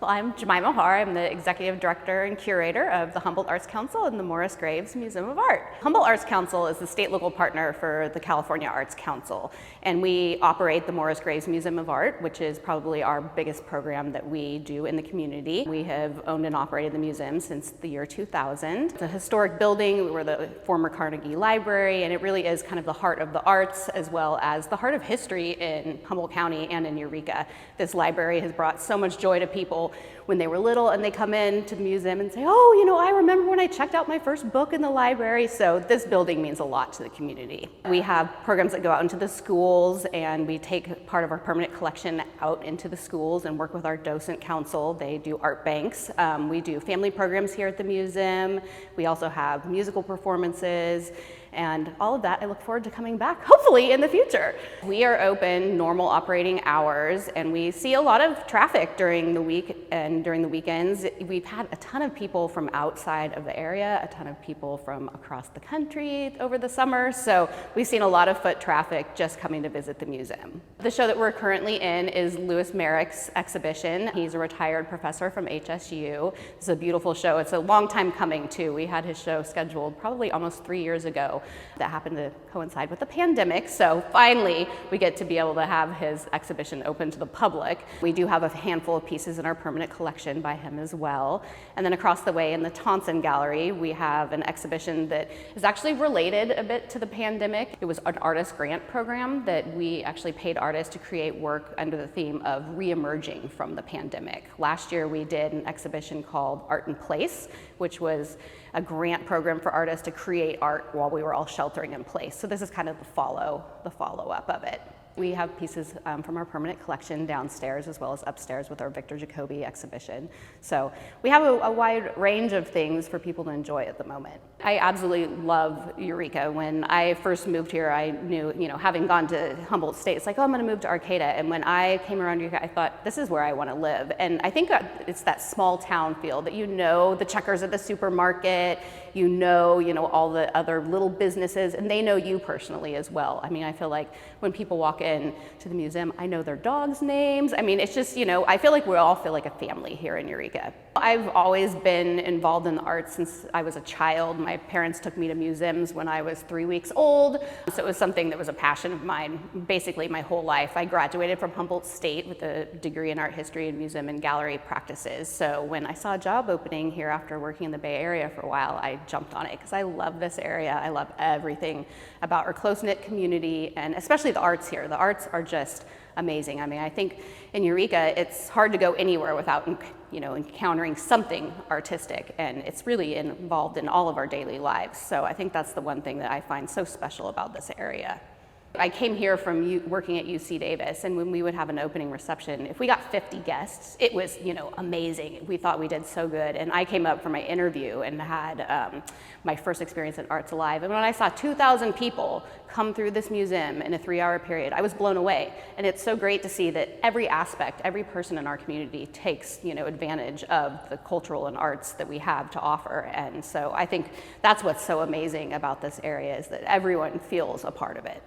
Well, I'm Jemima Harr. I'm the Executive Director and Curator of the Humboldt Arts Council and the Morris Graves Museum of Art. Humboldt Arts Council is the state local partner for the California Arts Council, and we operate the Morris Graves Museum of Art, which is probably our biggest program that we do in the community. We have owned and operated the museum since the year 2000. It's a historic building. We're the former Carnegie Library, and it really is kind of the heart of the arts as well as the heart of history in Humboldt County and in Eureka. This library has brought so much joy to people when they were little and they come in to the museum and say, oh, I remember when I checked out my first book in the library. So this building means a lot to the community. We have programs that go out into the schools, and we take part of our permanent collection out into the schools and work with our docent council. They do art banks. We do family programs here at the museum. We also have musical performances. And all of that, I look forward to coming back, hopefully in the future. We are open normal operating hours, and we see a lot of traffic during the week and during the weekends. We've had a ton of people from outside of the area, a ton of people from across the country over the summer. So we've seen a lot of foot traffic just coming to visit the museum. The show that we're currently in is Lewis Merrick's exhibition. He's a retired professor from HSU. It's a beautiful show. It's a long time coming too. We had his show scheduled probably almost 3 years ago. That happened to coincide with the pandemic, so finally we get to be able to have his exhibition open to the public. We do have a handful of pieces in our permanent collection by him as well. And then across the way in the Thompson Gallery, we have an exhibition that is actually related a bit to the pandemic. It was an artist grant program that we actually paid artists to create work under the theme of re-emerging from the pandemic. Last year we did an exhibition called Art in Place, which was a grant program for artists to create art while we were all sheltering in place. So this is kind of the follow-up of it. We have pieces from our permanent collection downstairs as well as upstairs with our Victor Jacobi exhibition. So we have a wide range of things for people to enjoy at the moment. I absolutely love Eureka. When I first moved here, I knew, having gone to Humboldt State, it's like, oh, I'm gonna move to Arcata. And when I came around Eureka, I thought, this is where I wanna live. And I think it's that small town feel that the checkers at the supermarket, all the other little businesses, and they know you personally as well. I mean, I feel like when people walk in to the museum, I know their dogs' names. I mean, it's just, I feel like we all feel like a family here in Eureka. I've always been involved in the arts since I was a child. My parents took me to museums when I was 3 weeks old, so it was something that was a passion of mine basically my whole life. I graduated from Humboldt State with a degree in art history and museum and gallery practices, so when I saw a job opening here after working in the Bay Area for a while, I jumped on it because I love this area. I love everything about our close-knit community, and especially the arts here. The arts are just amazing. I mean, I think in Eureka, it's hard to go anywhere without encountering something artistic, and it's really involved in all of our daily lives. So I think that's the one thing that I find so special about this area. I came here from working at UC Davis, and when we would have an opening reception, if we got 50 guests, it was, amazing. We thought we did so good. And I came up for my interview and had my first experience at Arts Alive. And when I saw 2,000 people come through this museum in a 3-hour period, I was blown away. And it's so great to see that every aspect, every person in our community takes, advantage of the cultural and arts that we have to offer. And so I think that's what's so amazing about this area, is that everyone feels a part of it.